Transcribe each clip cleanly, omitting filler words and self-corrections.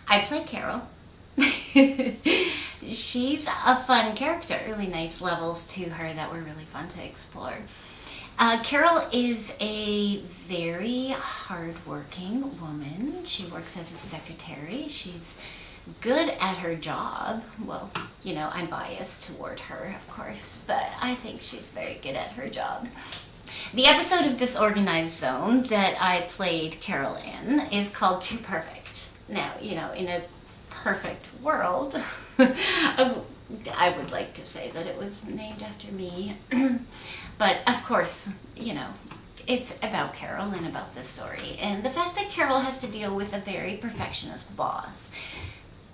I play Carol. She's a fun character. Really nice levels to her that were really fun to explore. Carol is a very hardworking woman. She works as a secretary. She's good at her job. Well, I'm biased toward her, of course, but I think she's very good at her job. The episode of Disorganized Zone that I played Carol in is called Too Perfect. Now, in a perfect world, I would like to say that it was named after me. But of course, it's about Carol and about this story. And the fact that Carol has to deal with a very perfectionist boss.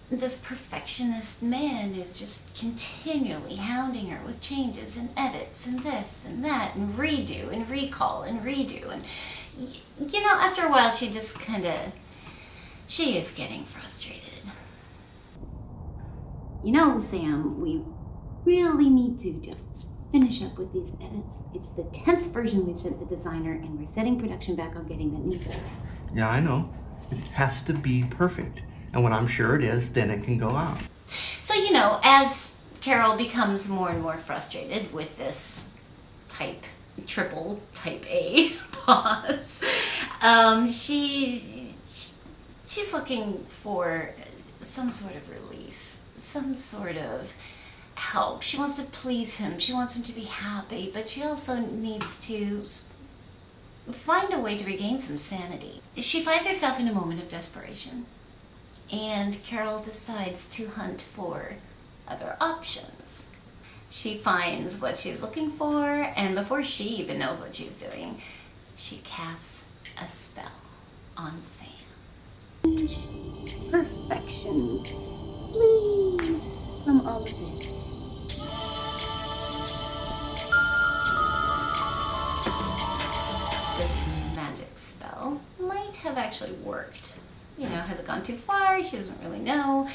This perfectionist man is just continually hounding her with changes and edits and this and that and redo and recall and redo. And, after a while she just she is getting frustrated. Sam, we really need to just finish up with these edits. It's the 10th version we've sent the designer, and we're setting production back on getting that newsletter. Yeah, I know. It has to be perfect. And when I'm sure it is, then it can go out. So, as Carol becomes more and more frustrated with this triple type A boss, she's looking for some sort of release, some sort of help. She wants to please him. She wants him to be happy, but she also needs to find a way to regain some sanity. She finds herself in a moment of desperation, and Carol decides to hunt for other options. She finds what she's looking for, and before she even knows what she's doing, she casts a spell on Sam. Perfection flees from all of it. This magic spell might have actually worked. Has it gone too far? She doesn't really know.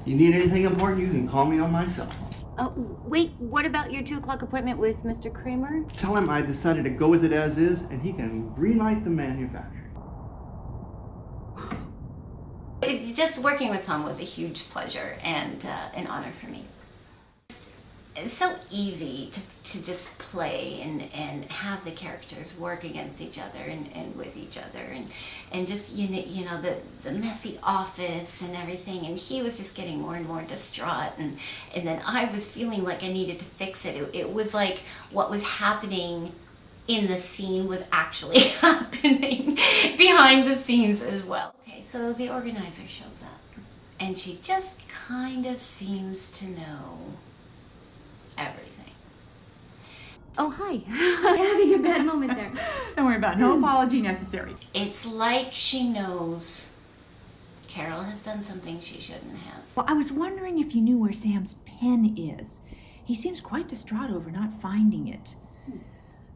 You need anything important, you can call me on my cell phone. Wait, what about your 2 o'clock appointment with Mr. Kramer? Tell him I decided to go with it as is, and he can greenlight the manufacturing. Just working with Tom was a huge pleasure and an honor for me. It's so easy to just play and have the characters work against each other and with each other and just the messy office and everything, and he was just getting more and more distraught and then I was feeling like I needed to fix it. It was like what was happening in the scene was actually happening behind the scenes as well. Okay, so the organizer shows up and she just kind of seems to know everything. Oh, hi. Having a bad moment there. Don't worry about it. No apology necessary. It's like she knows Carol has done something she shouldn't have. Well, I was wondering if you knew where Sam's pen is. He seems quite distraught over not finding it.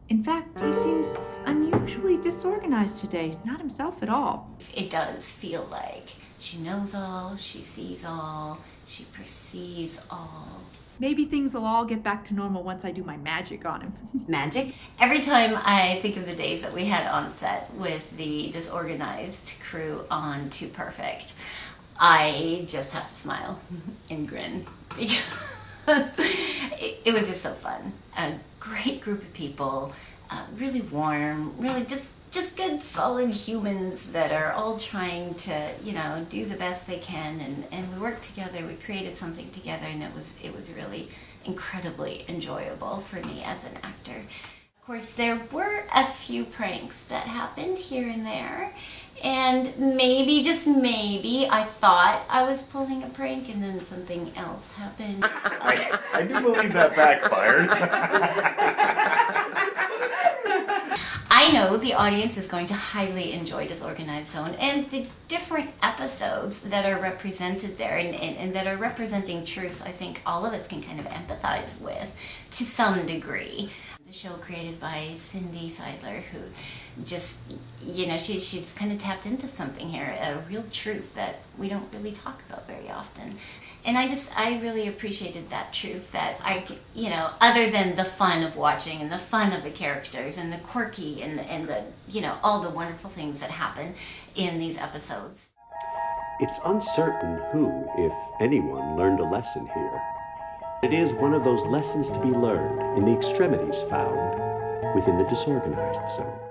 In fact, he seems unusually disorganized today. Not himself at all. It does feel like she knows all, she sees all, she perceives all. Maybe things will all get back to normal once I do my magic on him. Magic? Every time I think of the days that we had on set with the disorganized crew on Too Perfect, I just have to smile and grin because it was just so fun. A great group of people, really warm, really just good, solid humans that are all trying to, do the best they can, and we worked together, we created something together, and it was really incredibly enjoyable for me as an actor. Of course, there were a few pranks that happened here and there, and maybe, just maybe, I thought I was pulling a prank, and then something else happened. I do believe that backfired. I know the audience is going to highly enjoy Disorganized Zone and the different episodes that are represented there and that are representing truths I think all of us can kind of empathize with to some degree. The show created by Cyndi Seidler, who just, she's kind of tapped into something here, a real truth that we don't really talk about very often. And I really appreciated that truth that other than the fun of watching and the fun of the characters and the quirky and the all the wonderful things that happen in these episodes. It's uncertain who, if anyone, learned a lesson here. It is one of those lessons to be learned in the extremities found within the disorganized zone.